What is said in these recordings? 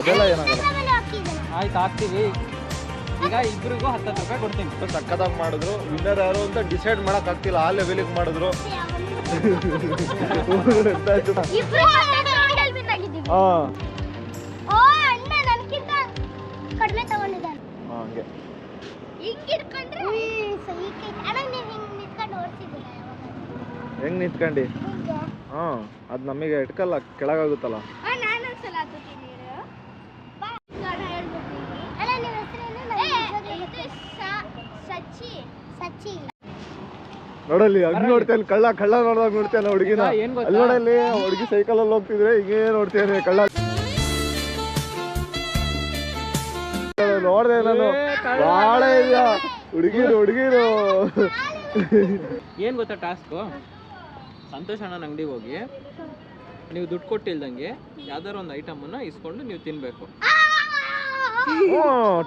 ಅದೆಲ್ಲ ಏನಾಗಲ್ಲ. ಆಯ್ತು ಹಾಕ್ತೀವಿ. ಈಗ ಇಬ್ಬರಿಗೂ 10 ರೂಪಾಯಿ ಕೊಡ್ತೀನಿ. ಸಕ್ಕತ್ತಾಗಿ ಮಾಡಿದ್ರು. ವಿನ್ನರ್ ಯಾರು ಅಂತ ಡಿಸೈಡ್ ಮಾಡಕ್ ಆಗ್ತಿಲ್ಲ, ಆ ಲೆವೆಲಿಗೆ ಮಾಡಿದ್ರು. ಹಂಗೆ ಹೆಂಗ್ ನಿಂತ್ಕೊಂಡಿ? ಹಾ, ಅದ್ ನಮಗೆ ಇಟ್ಕಲ್ಲ, ಕೆಳಗಾಗುತ್ತಲ್ಲ. ನೋಡಲ್ಲಿ ಹಂಗ್ ನೋಡ್ತೇನೆ, ಕಳ್ಳ ಕಳ್ಳ ನೋಡ್ದಾಗ ನೋಡ್ತೇನೆ ಹುಡುಗಿನ. ಅಲ್ಲಿ ನೋಡಲ್ಲಿ ಹುಡುಗಿ ಸೈಕಲ್ ಅಲ್ಲಿ ಹೋಗ್ತಿದ್ರೆ ಹಿಂಗೇ ನೋಡ್ತೇನೆ ಕಳ್ಳ. ನೋಡ್ದೆ ನಾನು, ಬಾಳ ಇದೆಯಾ ಹುಡುಗಿರು. ಏನ್ ಗೊತ್ತಾ ಟಾಸ್ಕು? ಸಂತೋಷ್ ಅಣ್ಣನ ಅಂಗಡಿಗೆ ಹೋಗಿ ನೀವು ದುಡ್ಡು ಕೊಟ್ಟಿಲ್ದಂಗೆ ಯಾವ್ದಾರು ಒಂದು ಐಟಮ್ ಅನ್ನ ಇಸ್ಕೊಂಡು ನೀವು ತಿನ್ಬೇಕು.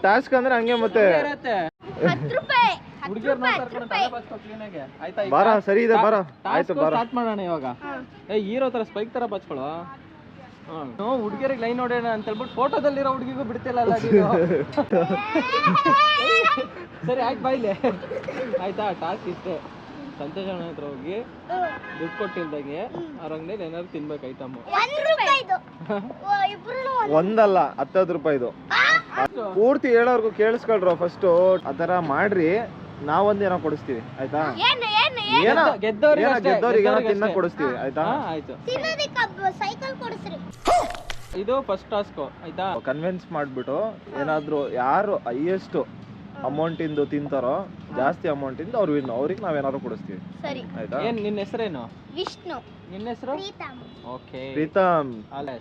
ಟಾಸ್ಕ್ ಅಂದ್ರೆ ಹಂಗೆ ಮತ್ತೆ. ಬಾರ ಸರಿ ಇದೆ, ಬಾರ ಆಯ್ತು, ಬಾರ ಸ್ಟಾರ್ಟ್ ಮಾಡೋಣ ಇವಾಗ. ಹೀರೋ ತರ ಸ್ಪೈಕ್ ತರ ಬಚ್ಕೊಳ್ಳೋ. ಹುಡುಗಿಯರಿಗೆ ಲೈನ್ ನೋಡೋಣ ಅಂತ ಹೇಳ್ಬಿಟ್ಟು ಫೋಟೋದಲ್ಲಿರೋ ಹುಡುಗಿಗೂ ಬಿಡ್ತಿಲ್ಲ. ಸರಿ ಆಯ್ತು, ಬಾಯ್ಲೆ ಆಯ್ತಾ. ಟಾಸ್ಕ್ ಇಷ್ಟೇ, ಸಂತೋಷ್ ಅಣ್ಣ ಹತ್ರ ಹೋಗಿ ದುಡ್ಡು ಕೊಟ್ಟಿಲ್ದಂಗೆ ಅವ್ರ ಅಂಗಡಿಯಲ್ಲಿ ಏನಾದ್ರು ತಿನ್ಬೇಕು ಐಟಮ್. ಒಂದಲ್ಲ 10 ರೂಪಾಯಿದು. ಪೂರ್ತಿ ಹೇಳೋರ್ಗು ಕೇಳಿಸ್ಕೊಳ್ರು ಫಸ್ಟ್. ಆತರ ಮಾಡ್ರಿ, ನಾವೊಂದ್ ಏನೋ ಕೊಡಿಸ್ತೀವಿ ಆಯ್ತಾ. ಗೆದ್ದವ್ರಿಗೆ ತಿನ್ನಕ್ ಕೊಡಿಸ್ತೀವಿ ಆಯ್ತಾ. ಆಯ್ತು, ಇದು ಫಸ್ಟ್ ಟಾಸ್ಕ್ ಆಯ್ತಾ. ಕನ್ವಿನ್ಸ್ ಮಾಡ್ಬಿಟ್ಟು ಏನಾದ್ರು ಯಾರು ಹೈಯೆಸ್ಟ್ ಅಮೌಂಟ್ ಇಂದು ತಿಂತಾರೋ, ಜಾಸ್ತಿ ಅಮೌಂಟ್ ಇಂದ ಅವ್ರು ವಿನ್, ಅವ್ರಿಗೆ ನಾವೇನಾದ್ರು ಕೊಡಿಸ್ತೀವಿ ಆಯ್ತಾ. ಏನ್ ನಿನ್ನ ಹೆಸರೇನು? ವಿಷ್ಣು. ನಿನ್ನ ಹೆಸರು? ಓಕೆ, ಪ್ರೀತಮ್.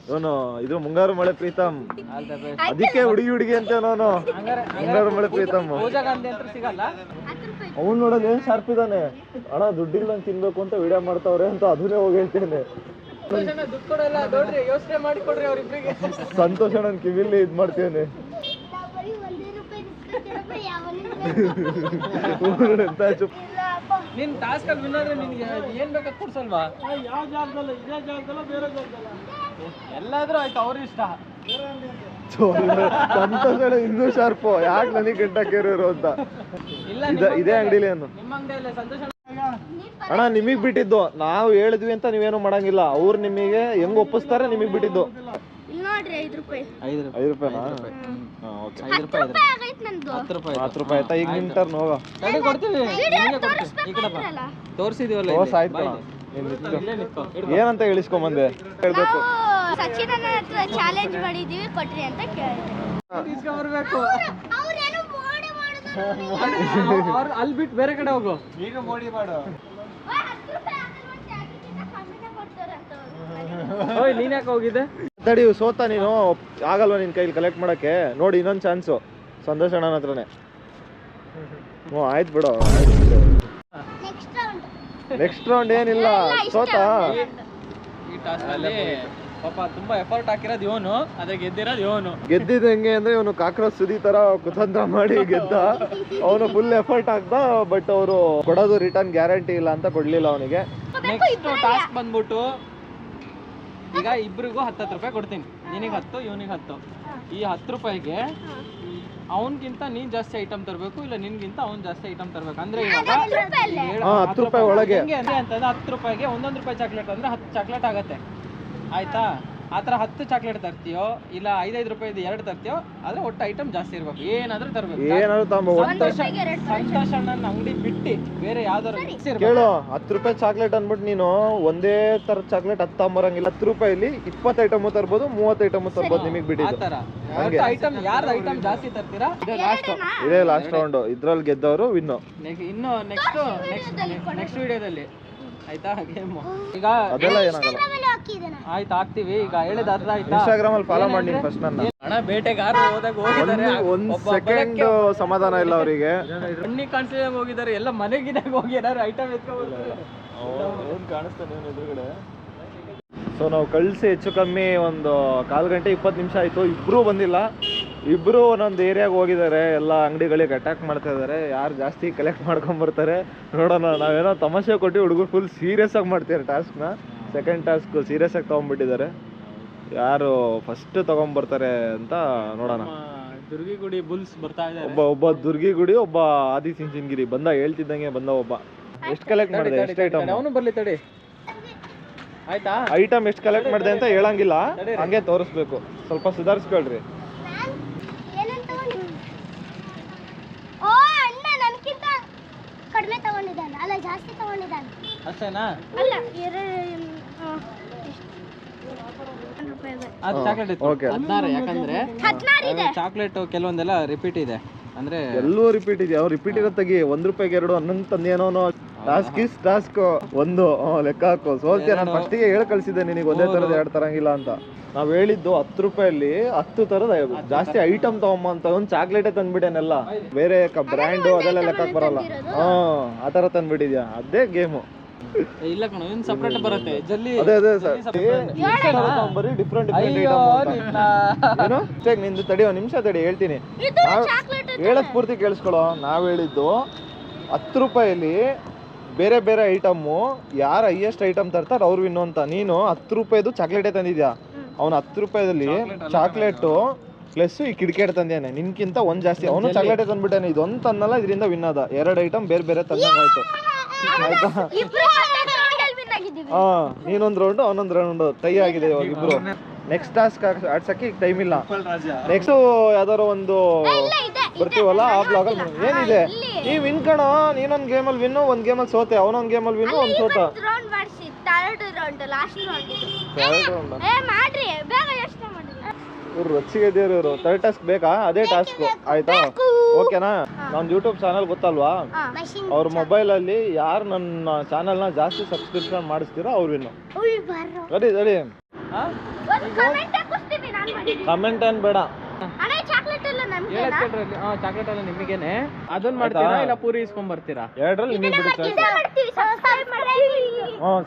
ಇವನು ಇದು ಮುಂಗಾರು ಮಳೆ ಪ್ರೀತಮ್. All the best. ಅದಕ್ಕೆ ಹುಡುಗಿ ಅಂತ ನಾನು ಮುಂಗಾರು ಮಳೆ ಪ್ರೀತಮ್. ಪೂಜಾ ಗಾಂಧಿ ಅಂತ ಸಿಗಲ್ಲ. ಅವ್ನು ನೋಡೋದು ಏನ್ ಶಾರ್ಪ್ ಇದಾನೆ. ಅಣ್ಣ ದುಡ್ಡಿಲ್ಲ ತಿನ್ಬೇಕು ಅಂತ ವಿಡಿಯೋ ಮಾಡ್ತಾವ್ರೆ ಅಂತ ಅದನ್ನೇ ಹೋಗಿ ಹೇಳ್ತೇನೆ. ದುಡ್ಡು ಕೊಡಲ್ಲ ನೋಡ್ರಿ, ಯೋಚನೆ ಮಾಡಿ ಕೊಡ್ರಿ ಅವ್ರಿಬ್ರಿಗೆ. ಸಂತೋಷ ನನ್ ಕಿವಿಲಿ ಇದ್ ಮಾಡ್ತೇನೆ. ನಿನ್ ಟಾಸ್ಕ್ ಅಲ್ಲಿ ವಿನ್ನರ್ ನಿನ್ಗೆ ಏನ್ ಬೇಕಾದ್ ಕೊಡ್ಸಲ್ವಾ? ಯಾವ ಜಾಗದಲ್ಲ, ಇದೇ ಜಾಗದಲ್ಲ ಬೇರೆ ಜಾಗದಲ್ಲ, ಎಲ್ಲಾದ್ರೂ ಆಯ್ತು, ಅವ್ರ ಇಷ್ಟ. ಸಂತೋಷ ಇನ್ನೂ ಶಾರ್ಪು, ಯಾಕೆ ನನಗೆ ಗಂಟ ಕೇರಿರೋ ಅಂತ. ಇಲ್ಲ ಇದೇ ಅಂಗಡಿಲಿ ಏನು ನಿಮ್ಮ ಅಂಗಡಿಯಲ್ಲಿ ಸಂತೋಷ ಅಣ್ಣ ನಿಮಗ್ ಬಿಟ್ಟಿದ್ದು. ನಾವು ಹೇಳಿದ್ವಿ ಅಂತ ನೀವೇನು ಮಾಡಂಗಿಲ್ಲ. ಅವ್ರು ನಿಮಗೆ ಹೆಂಗ್ ಒಪ್ಪಿಸ್ತಾರೆ ನಿಮಗ್ ಬಿಟ್ಟಿದ್ದು. ನೋಡ್ರಿ 5 ರೂಪಾಯಿ. 5 ರೂಪಾಯಿನಾ? 10 ರೂಪಾಯಿ. 10 ರೂಪಾಯಿ ಆಯ್ತಾ. ಈಗ ನಿಮ್ ಟರ್ನ್ ಹೋಗ. ತಡಿ ಕೊಡ್ತೀವಿ. ಈ ಕಡೆ ಬಾ. ತೋರಿಸಿದೀವಲ್ಲ. ತೋರ್ಸ್ ಆಯ್ತು ಕಣ. ಏನಂತ ಹೇಳಿಸ್ಕೊಂಬಂದೆ ಹೇಳ್ಬೇಕು. ಸಚಿನ್ ಅಣ್ಣ ಹತ್ರ ಚಾಲೆಂಜ್ ಮಾಡಿದೀವಿ, ಕೊಟ್ರಿ ಅಂತ ಕೇಳಿದ್ರು. ಬರ್ಬೇಕು. ಅಲ್ಲಿ ಬಿಟ್ಟು ಬೇರೆ ಕಡೆ ಹೋಗು. ಈಗ ಮೋಡಿ ಮಾಡು. ಓಯ್ ನೀನ್ ಯಾಕೆ ಹೋಗಿದ್ದೆ? ತಡಿ, ಸೋತ ನೀನು, ಆಗಲ್ವಾ ನಿನ್ ಕೈಲಿ ಕಲೆಕ್ಟ್ ಮಾಡಕ್ಕೆ. ನೋಡಿ ಇನ್ನೊಂದು ಚಾನ್ಸು ಸಂತೋಷ್ ಅಣ್ಣನ ಹತ್ರನೇ. ಹ್ಞೂ ಆಯ್ತು ಬಿಡು. ನೆಕ್ಸ್ಟ್ ರೌಂಡ್ ಏನಿಲ್ಲ, ಸೋತ. ಈ ಟಾಸ್ಕ್ ಅಲ್ಲಿ ಪಾಪ ತುಂಬಾ ಎಫರ್ಟ್ ಹಾಕಿರೋದು ಇವನು, ಅದೇ ಗೆದ್ದಿರೋದು ಇವನು. ಗೆದ್ದಿದ್ದು ಹೆಂಗೆ ಅಂದ್ರೆ ಇವನು ಕಾಕ್ರೋಚ್ ಸುದಿ ತರ ಕುತಂತ್ರ ಮಾಡಿ ಗೆದ್ದ. ಅವನು ಫುಲ್ ಎಫರ್ಟ್ ಹಾಕ್ದ, ಬಟ್ ಅವರು ಕೊಡೋದು ರಿಟರ್ನ್ ಗ್ಯಾರಂಟಿ ಇಲ್ಲ ಅಂತ ಕೊಡ್ಲಿಲ್ಲ ಅವನಿಗೆ. ನೆಕ್ಸ್ಟ್ ಟಾಸ್ಕ್ ಬಂದ್ಬಿಟ್ಟು ಈಗ ಇಬ್ಬರಿಗೂ 10 ರೂಪಾಯಿ ಕೊಡ್ತೀನಿ. ನಿನಗೆ 10, ಇವನಿಗೆ 10. ಈ 10 ರೂಪಾಯಿಗೆ ಅವನ್ಗಿಂತ ನೀನ್ ಜಾಸ್ತಿ ಐಟಮ್ ತರಬೇಕು, ಇಲ್ಲ ನಿನ್ಗಿಂತ ಅವ್ನ್ ಜಾಸ್ತಿ ಐಟಮ್ ತರಬೇಕು. ಅಂದ್ರೆ ಇವಾಗ 10 ರೂಪಾಯಿ ಒಳಗೆ ಅಂತಂದ್ರೆ 10 ರೂಪಾಯಿಗೆ 1 ರೂಪಾಯಿ ಚಾಕ್ಲೇಟ್ ಅಂದ್ರೆ 10 ಚಾಕ್ಲೇಟ್ ಆಗತ್ತೆ ಆಯ್ತಾ. ಆತರ 10 ಚಾಕ್ಲೇಟ್ ತರ್ತೀಯೋ ಇಲ್ಲ 5 ರೂಪಾಯಿದು 2 ತರ್ತೀಯೋ, ಆದ್ರೆ ಒಟ್ಟು ಐಟಮ್ ಜಾಸ್ತಿ ಇರ್ಬೇಕು. ಏನಾದ್ರೂ ತರ್ಬೇಕು. ಸಂತೋಷ್ ಅಣ್ಣನ ಅಂಗಡಿ ಬಿಟ್ಟು ಬೇರೆ ಯಾವ್ದಾರು ಕೇಳು. 10 ರೂಪಾಯಿ ಚಾಕ್ಲೇಟ್ ಅನ್ಬಿಟ್ಟು ನೀನು ಒಂದೇ ತರ ಚಾಕ್ಲೇಟ್ 10 ತಗೊಂಬರಂಗಿಲ್ಲ. 10 ರೂಪಾಯಿಲಿ 20 ಐಟಮ್ ತರ್ಬೋದು, 30 ಐಟಮ್ ತರ್ಬೋದು, ನಿಮಗೆ ಬಿಟ್ಟಿದ್ದು. ಆತರ ಐಟಮ್ ಯಾರ್ದು ಐಟಮ್ ಜಾಸ್ತಿ ತರ್ತೀರಾ ಇದೇ ಲಾಸ್ಟ್ ರೌಂಡ್. ಇದ್ರಲ್ಲಿ ಗೆದ್ದವರು ವಿನ್ನು. ಇನ್ನು ನೆಕ್ಸ್ಟ್ ವಿಡಿಯೋದಲ್ಲಿ ಆಯ್ತಾ ಗೇಮ್. ಈಗ ಅದೆಲ್ಲ ಏನಾಗಲ್ಲ. ಆಯ್ತು ಹಾಕ್ತಿವಿ. ಈಗ ಹೇಳಿದ ಅರ್ಥ ಆಯ್ತಾ? ಇನ್ಸ್ಟಾಗ್ರಾಮ್ ಅಲ್ಲಿ ಫಾಲೋ ಮಾಡಿ ಫಸ್ಟ್ ನನ್ನ. ಹಣ ಬೇಟೆಗಾರ ಹೋದಾಗ ಹೋಗಿದ್ದಾರೆ, ಒಂದ್ ಸೆಕೆಂಡ್ ಸಮಾಧಾನ ಇಲ್ಲ ಅವರಿಗೆ. ಕಣ್ಣಿ ಕಾಣಿಸ್ಲಿಲ್ಲ ಹೋಗಿದ್ದಾರೆ, ಎಲ್ಲ ಮನೆಗಿನಾಗ ಹೋಗಿ ಏನಾದ್ರು ಐಟಮ್ ಎತ್ಕೊಂಡ್ಬರ್ತಾರೆ. ಏನ್ ಕಾಣಿಸ್ತಾನೆ ಎದುರುಗಡೆ. ಸೊ ನಾವು ಕಳಿಸಿ ಹೆಚ್ಚು ಕಮ್ಮಿ ಒಂದು 1/4 ಗಂಟೆ 20 ನಿಮಿಷ ಆಯ್ತು. ಇಬ್ರು ಬಂದಿಲ್ಲ. ಇಬ್ರು ಒಂದೊಂದು ಏರಿಯಾಗ ಹೋಗಿದ್ದಾರೆ. ಎಲ್ಲ ಅಂಗಡಿಗಳಿಗೆ ಅಟ್ಯಾಕ್ ಮಾಡ್ತಾ ಇದಾರೆ. ಯಾರು ಜಾಸ್ತಿ ಕಲೆಕ್ಟ್ ಮಾಡ್ಕೊಂಡ್ಬರ್ತಾರೆ ನೋಡೋಣ. ನಾವೇನೋ ತಮಾಷೆ ಕೊಟ್ಟು ಹುಡುಗರು ಫುಲ್ ಸೀರಿಯಸ್ ಆಗಿ ಮಾಡ್ತಾರೆ ಟಾಸ್ಕ್ನ. ಸೆಕೆಂಡ್ ಟಾಸ್ಕ್ ಸೀರಿಯಸ್ ಆಗಿ ತಗೊಂಡ್ಬಿಟ್ಟಿದ್ದಾರೆ. ಯಾರು ಫಸ್ಟ್ ತಗೊಂಡ್ಬರ್ತಾರೆ ಅಂತ ನೋಡೋಣ. ದುರ್ಗಿಗುಡಿ ಬುಲ್ಸ್ ಬರ್ತಾ ಇದ್ದಾರೆ. ಒಬ್ಬ ದುರ್ಗಿಗುಡಿ, ಒಬ್ಬ ಆದಿಚುಂಚನಗಿರಿ ಬಂದ, ಹೇಳ್ತಿದ್ದಂಗೆ ಬಂದ ಒಬ್ಬ. ಎಷ್ಟು ಕಲೆಕ್ಟ್ ಮಾಡಿದೆ, ಎಷ್ಟು ಐಟಮ್? ಅವನು ಬರ್ಲಿ ತಡಿ. ಆಯ್ತಾ? ಐಟಮ್ ಎಷ್ಟು ಕಲೆಕ್ಟ್ ಮಾಡಿದೆ ಅಂತ ಹೇಳಂಗಿಲ್ಲ, ಹಂಗೆ ತೋರಿಸ್ಬೇಕು. ಸ್ವಲ್ಪ ಸುಧಾರಿಸ್ಕೊಳ್ರಿ. ಏನಂತ ಓ ಅಣ್ಣ ನನ್ಕಿಂತ ಕಡಿಮೆ ತಗೊಂಡಿದ್ದಾನೆ, ಅಲ್ಲ ಜಾಸ್ತಿ ತಗೊಂಡಿದ್ದಾನೆ. ಅಷ್ಟೇನಾ? ಅಲ್ಲ ಅದು ಚಾಕ್ಲೇಟ್ ಇತ್ತು. Okay. 16 ಯಾಕಂದ್ರೆ 16 ಇದೆ. ಚಾಕ್ಲೇಟ್ ಕೆಲವೊಂದೆಲ್ಲ ರಿಪೀಟ್ ಇದೆ ಅಂದ್ರೆ ಎಲ್ಲೂ ರಿಪೀಟ್ ಇದೆಯಾ? ಅವ್ರು ರಿಪೀಟ್ ಇರೋ ತೆಗಿ. 1 ರೂಪಾಯಿಗೆ 2 ಹನ್ನೊಂದು ತಂದೇನೋ. ಟಾಸ್ಕ್ ಒಂದು ಲೆಕ್ಕ ಹಾಕೋ. ಸೋಲ್ತೀಯ. ನಾನು ಫಸ್ಟಿಗೆ ಹೇಳಿ ಕಳ್ಸಿದ್ದೆ ನಿನಗೆ ಒಂದೇ ಥರದ 2 ತರಂಗಿಲ್ಲ ಅಂತ. ನಾವ್ ಹೇಳಿದ್ದು 10 ರೂಪಾಯಲ್ಲಿ 10 ಥರದ ಜಾಸ್ತಿ ಐಟಮ್ ತಗೊಂಬ ಅಂತ. ಒಂದು ಚಾಕ್ಲೇಟೇ ತಂದ್ಬಿಟ್ಟೇನೆಲ್ಲ, ಬೇರೆ ಬ್ರ್ಯಾಂಡು ಅದೆಲ್ಲ ಲೆಕ್ಕಕ್ಕೆ ಬರಲ್ಲ. ಆ ಥರ ತಂದ್ಬಿಟ್ಟಿದ್ಯಾ? ಅದೇ ಗೇಮು. ಇಲ್ಲ ಕಣ, ಇನ್ ಸಪ್ರೇಟ್ ಬರುತ್ತೆ ಜಲ್ಲಿ. ಅದೇ ಬರೀ ಡಿಫ್ರೆಂಟ್ ಏನು ನಿಂದು. ತಡಿ, 1 ನಿಮಿಷ ತಡಿ, ಹೇಳ್ತೀನಿ. ಹೇಳಕ್ ಪೂರ್ತಿ ಕೇಳಿಸ್ಕೊಳೋ. ನಾವ್ ಹೇಳಿದ್ದು 10 ರೂಪಾಯಲ್ಲಿ ಬೇರೆ ಬೇರೆ ಐಟಮ್ಮು, ಯಾರು ಹೈಯೆಸ್ಟ್ ಐಟಮ್ ತರ್ತಾರೆ ಅವ್ರು ವಿನ್ನು ಅಂತ. ನೀನು 10 ರೂಪಾಯಿದು ಚಾಕ್ಲೇಟೇ ತಂದಿದ್ಯಾ. ಅವ್ನು 10 ರೂಪಾಯಿದಲ್ಲಿ ಚಾಕ್ಲೇಟು ಪ್ಲಸ್ ಈ ಕಿಡಿಕೇಟ್ ತಂದೇನೆ. ನಿನ್ಕಿಂತ ಒಂದ್ ಜಾಸ್ತಿ. ಅವನು ಚಾಕ್ಲೇಟೇ ತಂದ್ಬಿಟ್ಟಾನೆ. ಇದೊಂದು ತನ್ನಲ್ಲ, ಇದರಿಂದ ವಿನ್ ಅದ. 2 ಐಟಮ್ ಬೇರೆ ಬೇರೆ ತಂದಂಗಾಯ್ತು. ಆಯ್ತಾ? ಹಾ, ನೀನೊಂದ್ ರೌಂಡ್ ಅವನೊಂದ್ ರೌಂಡ್ ಟೈ ಆಗಿದೆ ಇವಾಗ ಇಬ್ರು. ನೆಕ್ಸ್ಟ್ ಟಾಸ್ಕ್ ಆಡ್ಸಕ್ಕೆ ಈಗ ಟೈಮ್ ಇಲ್ಲ. ನೆಕ್ಸ್ಟ್ ಯಾವ್ದಾರು ಒಂದು ಬರ್ತೀವಲ್ಲ ಆ ಬ್ಲಾಗ್ ಅಲ್ಲಿ ಏನಿದೆ. ನೀವ್ ವಿನ್ ಕಣೋ. ನೀನೊಂದ್ ಗೇಮಲ್ಲಿ ವಿನ್ನು, ಒಂದ್ ಗೇಮಲ್ಲಿ ಸೋತೆ. ಅವನೊಂದ್ ಗೇಮಲ್ಲಿ ವಿನ್ನು, ಒಂದ್ ಸೋತ. ಇವ್ರು ರೊಚ್ಚಿಗೆ ಇದ್ದೀರಿ ಇವರು. 3rd ಟಾಸ್ಕ್ ಬೇಕಾ? ಅದೇ ಟಾಸ್ಕ್ ಆಯ್ತಾ? ಓಕೆನಾ? ನನ್ನ ಯೂಟ್ಯೂಬ್ ಚಾನಲ್ ಗೊತ್ತಲ್ವಾ? ಅವ್ರ ಮೊಬೈಲಲ್ಲಿ ಯಾರು ನನ್ನ ಚಾನಲ್ನ ಜಾಸ್ತಿ ಸಬ್ಸ್ಕ್ರಿಪ್ಷನ್ ಮಾಡಿಸ್ತೀರೋ ಅವ್ರು ವಿನ್ನು. ಸರಿ ಸರಿ, ಕಮೆಂಟ್ ಏನ್ ಬೇಡ. ಚಾಕ್ಲೇಟ್ ಎಲ್ಲ ನಿಮಗೇನೆ. ಅದನ್ನ ಮಾಡ್ತೀರಾ ಇಲ್ಲ ಪೂರಿ ಇಸ್ಕೊಂಡ್ ಬರ್ತೀರಾ? 2ರಲ್ಲಿ ನಿಮಗೆ ಬಿಡುತ್ತೆ.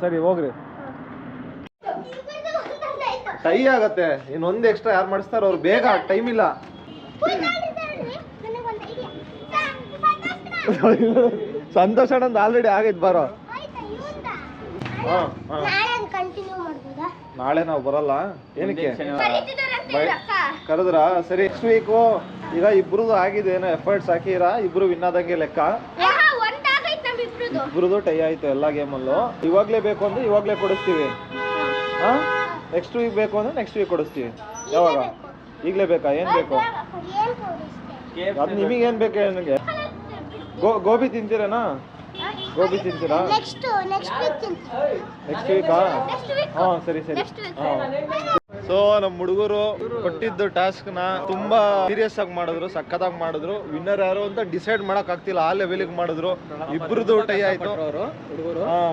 ಸರಿ ಹೋಗ್ರಿ. ಟೈ ಆಗತ್ತೆ. ಇನ್ನೊಂದು ಎಕ್ಸ್ಟ್ರಾ ಯಾರು ಮಾಡಿಸ್ತಾರೋ ಅವ್ರು ಬೇಗ. ಟೈಮ್ ಇಲ್ಲ. ಸಂತೋಷ ಅಣ್ಣಂದು ಆಲ್ರೆಡಿ ಆಗೈತ್. ಬಾರೋ. ನಾಳೆ ನಾವು ಬರಲ್ಲ. ಏನಕ್ಕೆ ಕರೆದ್ರ? ಸರಿ, ನೆಕ್ಸ್ಟ್ ವೀಕು ಈಗ ಇಬ್ರದ್ದು ಆಗಿದೆ. ಏನೋ ಎಫರ್ಟ್ಸ್ ಹಾಕಿರಾ, ಇಬ್ರು ವಿನ್ ಆದಂಗೆ ಲೆಕ್ಕ. ಇಬ್ರದ್ದು ಟೈ ಆಯ್ತು ಎಲ್ಲ ಗೇಮಲ್ಲೂ. ಇವಾಗ್ಲೇ ಬೇಕು ಅಂದ್ರೆ ಇವಾಗ್ಲೇ ಕೊಡಿಸ್ತೀವಿ. ನೆಕ್ಸ್ಟ್ ವೀಕ್ ಬೇಕು ಅಂದ್ರೆ ನೆಕ್ಸ್ಟ್ ವೀಕ್ ಕೊಡಿಸ್ತೀವಿ. ಯಾವಾಗ? ಈಗಲೇ ಬೇಕಾ? ಏನ್ ಬೇಕು? ಅದು ನಿಮಗೇನ್ ಬೇಕು? ನನಗೆ ಗೋಬಿ ತಿಂತೀರೇನಾ? ಗೋಬಿ ತಿಂತೀರಾ? ನೆಕ್ಸ್ಟ್ ವೀಕಾ? ಹಾ ಸರಿ ಸರಿ. ಸೊ ನಮ್ಮ ಹುಡುಗರು ಕೊಟ್ಟಿದ್ದು ಟಾಸ್ಕ್ ನ ತುಂಬಾ ಸೀರಿಯಸ್ ಆಗಿ ಮಾಡಿದ್ರು, ಸಖತ್ತಾಗಿ ಮಾಡಿದ್ರು. ವಿನ್ನರ್ ಯಾರು ಅಂತ ಡಿಸೈಡ್ ಮಾಡಕ್ ಆಗ್ತಿಲ್ಲ, ಆ ಲೆವೆಲ್ಗೆ ಮಾಡಿದ್ರು. ಇಬ್ರದ್ದು ಟೈ ಆಯ್ತು.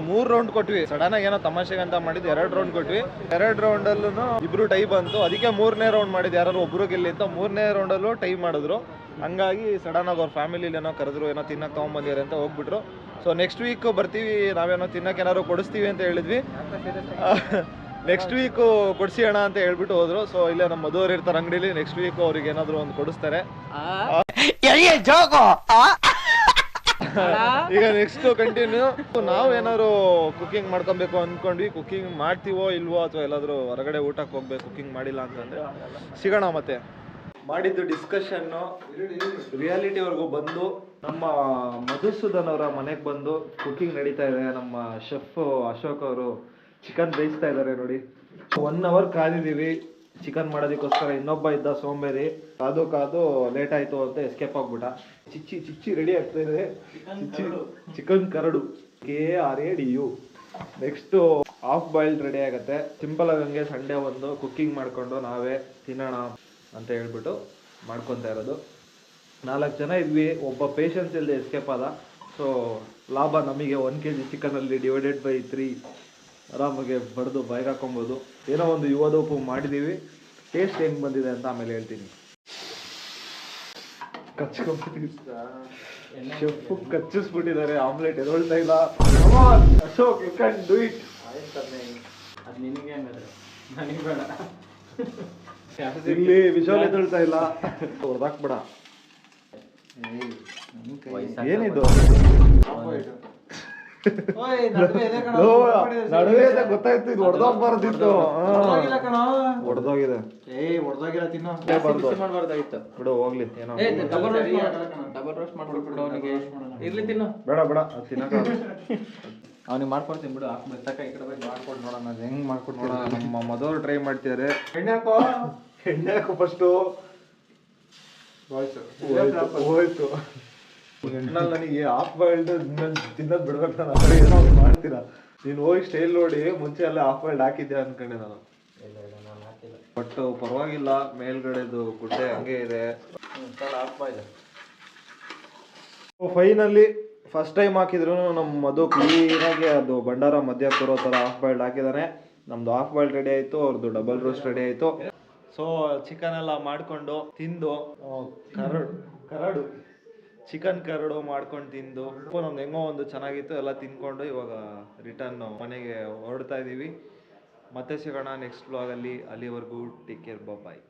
3 ರೌಂಡ್ ಕೊಟ್ವಿ. ಸಡನ್ ಆಗಿ ಏನೋ ತಮಾಷೆಗೆ ಅಂತ ಮಾಡಿದ್ದು 2 ರೌಂಡ್ ಕೊಟ್ವಿ. 2 ರೌಂಡ್ ಅಲ್ಲೂ ಇಬ್ರು ಟೈ ಬಂತು. ಅದಕ್ಕೆ 3ನೇ ರೌಂಡ್ ಮಾಡಿದ್ದು. ಯಾರು ಒಬ್ರು ಗೆಲ್ಲಿ ಅಂತ 3ನೇ ರೌಂಡ್ ಅಲ್ಲೂ ಟೈ ಮಾಡಿದ್ರು. ಹಂಗಾಗಿ ಸಡನ್ ಆಗಿ ಅವ್ರ ಫ್ಯಾಮಿಲಿಲಿ ಏನೋ ಕರೆದ್ರು, ಏನೋ ತಿನ್ನಕ್ ತಗೊಂಡ್ಬಂದಿದ್ದಾರೆ ಅಂತ ಹೋಗ್ಬಿಟ್ರು. ಸೊ ನೆಕ್ಸ್ಟ್ ವೀಕ್ ಬರ್ತೀವಿ, ನಾವೇನೋ ತಿನ್ನಕ್ಕೆ ಏನಾದ್ರು ಕೊಡಿಸ್ತೀವಿ ಅಂತ ಹೇಳಿದ್ವಿ. ನೆಕ್ಸ್ಟ್ ವೀಕು ಕೊಡ್ಸಿಯೋಣ ಅಂತ ಹೇಳ್ಬಿಟ್ಟು ಹೋದ್ರು. ಸೊ ಇಲ್ಲೇ ನಮ್ಮ ಮದುವರು ಇರ್ತಾರೆ ಅಂಗಡಿಲಿ. ನೆಕ್ಸ್ಟ್ ವೀಕ್ ಅವ್ರಿಗೆ ಏನಾದ್ರು ಒಂದು ಕೊಡಿಸ್ತಾರೆ. ಈಗ ನೆಕ್ಸ್ಟ್ ಕಂಟಿನ್ಯೂ ನಾವು ಏನಾದ್ರು ಕುಕಿಂಗ್ ಮಾಡ್ಕೊಬೇಕು ಅನ್ಕೊಂಡ್ವಿ. ಕುಕಿಂಗ್ ಮಾಡ್ತೀವೋ ಇಲ್ವೋ, ಅಥವಾ ಎಲ್ಲಾದ್ರೂ ಹೊರಗಡೆ ಊಟಕ್ಕೆ ಹೋಗ್ಬೇಕು ಕುಕಿಂಗ್ ಮಾಡಿಲ್ಲ ಅಂತಂದ್ರೆ ಸಿಗೋಣ. ಮತ್ತೆ ಮಾಡಿದ್ದು ಡಿಸ್ಕಷನ್ನು ರಿಯಾಲಿಟಿವರೆಗೂ ಬಂದು ನಮ್ಮ ಮಧುಸೂದನ್ ಅವರ ಮನೆಗೆ ಬಂದು ಕುಕಿಂಗ್ ನಡೀತಾ ಇದೆ. ನಮ್ಮ ಶೆಫ್ ಅಶೋಕ್ ಅವರು ಚಿಕನ್ ಬೇಯಿಸ್ತಾ ಇದ್ದಾರೆ ನೋಡಿ. 1 ಅವರ್ ಕಾದಿದ್ದೀವಿ ಚಿಕನ್ ಮಾಡೋದಕ್ಕೋಸ್ಕರ. ಇನ್ನೊಬ್ಬ ಇದ್ದ ಸೋಂಬೇರಿ, ಕಾದು ಲೇಟ್ ಆಯ್ತು ಅಂತ ಎಸ್ಕೇಪ್ ಆಗ್ಬಿಟ್ಟ. ಚಿಚ್ಚಿ ರೆಡಿ ಆಗ್ತಾ ಇದೆ. Chicken curd KRADU. Next half boiled ready ಆಗತ್ತೆ. ಸಿಂಪಲ್ ಆಗಿ ಹಂಗೆ ಸಂಡೇ ಒಂದು ಕುಕ್ಕಿಂಗ್ ಮಾಡ್ಕೊಂಡು ನಾವೇ ತಿನ್ನೋಣ ಅಂತ ಹೇಳ್ಬಿಟ್ಟು ಮಾಡ್ಕೊತಾ ಇರೋದು. 4 ಜನ ಇದ್ವಿ. ಒಬ್ಬ ಪೇಷನ್ಸ್ ಇಲ್ಲದೆ ಎಸ್ಕೇಪ್ ಆದ. ಸೊ ಲಾಭ ನಮಗೆ 1 kg ಚಿಕನಲ್ಲಿ ಡಿವೈಡೆಡ್ ಬೈ 3 ಆರಾಮಾಗೆ ಬಡ್ದು ಬಾಯಿಗೆ ಹಾಕೊಬೋದು. ಏನೋ ಒಂದು ಯುವದೋಪು ಮಾಡಿದ್ದೀವಿ. ಟೇಸ್ಟ್ ಹೆಂಗೆ ಬಂದಿದೆ ಅಂತ ಆಮೇಲೆ ಹೇಳ್ತೀನಿ. ಶೆಫ್ ಕಚ್ಚಿಸ್ಬಿಟ್ಟಿದ್ದಾರೆ. ಆಮ್ಲೆಟ್ ಎದೊಳ್ತಾ ಇಲ್ಲ. Ashok you can do it. ಅದು ನಿನಗೆ ನನಗೆ ಬೇಡ. ಇಲ್ಲಿ ವಿಜುವಲ್ ಎದೊಳ್ತಾ ಇಲ್ಲ. ಹೊಡೆದಾಕ್ಬೇಡ. ಏನಿದು? ಓಯ್ ನಡುವೆ ಇದೆ ಕಣೋ, ನಡುವೆ ಇದೆ ಗೊತ್ತಾಯ್ತು, ಇದು ಹೊಡೆದೋಗ್ಬಾರ್ದಿತ್ತು. ಹೊರ್ದೋಗಿಲ್ಲ ಕಣೋ. ಹೊಡೆದೋಗಿದೆ. ಹೊಡೆದೋಗಿಲ್ಲ ತಿನ್ನು. ಬರ್ದು. ಬಿಸಿ ಮಾಡ್ಬಾರ್ದಾಗಿತ್ತು. ಬಿಡು ಹೋಗ್ಲಿ, ಏನೋ ಡಬಲ್ ರೋಸ್ಟ್ ಮಾಡ್ಬಿಡು ಅವನಿಗೆ. ಇರ್ಲಿ ತಿನ್ನು. ಬೇಡ ಬೇಡ, ಅದು ತಿನ್ನಕ್ಕಾಗಲ್ಲ. ಅವ್ನಿಗೆ ಮಾಡ್ಕೊಡ್ತೀನಿ ಬಿಡು. ಬೆತ್ತಕ್ಕ ಈ ಕಡೆ ಬೇಕು ಮಾಡ್ಕೊಡು ನೋಡೋಣ ಅದು ಹೆಂಗ್ ಮಾಡ್ಕೊಡ್ತೀನಿ. ನೋಡ, ನಮ್ಮ ಮದವ್ರು ಟ್ರೈ ಮಾಡ್ತಿದ್ದಾರೆ. ಎಣ್ಣೆ ಹಾಕೋ. ಎಣ್ಣೆ ಹಾಕು ಫಸ್ಟು. ಹೋಯ್ತು. ಎಣ್ಣಲ್ಲಿ ನನಗೆ ಹಾಫ್ ಬಾಯ್ಲ್ಡ್ ತಿನ್ನೋದು ಬಿಡ್ಬೇಕು, ನಾನು ಆ ಕಡೆ ಏನೋ ಒಂದು ಮಾಡ್ತೀರಾ. ನೀನು ಹೋಗಿ ಸ್ಟೈಲ್ ನೋಡಿ, ಮುಂಚೆ ಎಲ್ಲ ಹಾಫ್ ಬಾಯ್ಲ್ಡ್ ಹಾಕಿದ್ದೆ ಅನ್ಕೊಂಡೆ ನಾನು. ಬಟ್ ಪರವಾಗಿಲ್ಲ, ಮೇಲ್ಗಡೆದು ಗುಡ್ಡೆ ಹಂಗೆ ಇದೆ. ಫೈನಲಿ ಫಸ್ಟ್ ಟೈಮ್ ಹಾಕಿದ್ರು ನಮ್ಮ ಮಧು ಕ್ಲೀನಾಗಿ ಅದು ಭಂಡಾರ ಮಧ್ಯ ಕೂರೋ ಥರ ಹಾಫ್ ಬಾಯ್ಲ್ಡ್ ಹಾಕಿದ್ದಾನೆ. ನಮ್ದು ಹಾಫ್ ಬಾಯ್ಲ್ಡ್ ರೆಡಿ ಆಯಿತು, ಅವ್ರದ್ದು ಡಬಲ್ ರೋಸ್ಟ್ ರೆಡಿ ಆಯಿತು. ಸೊ ಚಿಕನ್ ಎಲ್ಲ ಮಾಡಿಕೊಂಡು ತಿಂದು, ಕರಡು ಚಿಕನ್ ಕರಡು ಮಾಡ್ಕೊಂಡು ತಿಂದು ನಮ್ದು ಹೆಂಗೋ ಒಂದು ಚೆನ್ನಾಗಿತ್ತು, ಎಲ್ಲ ತಿನ್ಕೊಂಡು ಇವಾಗ ರಿಟರ್ನ್ ಮನೆಗೆ ಹೊರಡ್ತಾ ಇದ್ದೀವಿ. ಮತ್ತೆ ಸಿಗೋಣ ನೆಕ್ಸ್ಟ್ ವ್ಲಾಗಲ್ಲಿ. ಅಲ್ಲಿವರೆಗೂ ಟೇಕ್ ಕೇರ್, ಬಾಯ್.